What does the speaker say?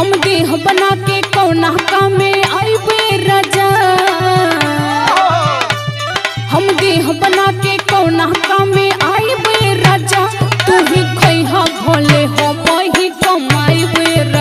हम देह बना के कौना कामे आइबे राजा, हम देह बना के कौना कामे आइबे राजा, तू ही खैहा भोले हो वही कमाइबे राजा।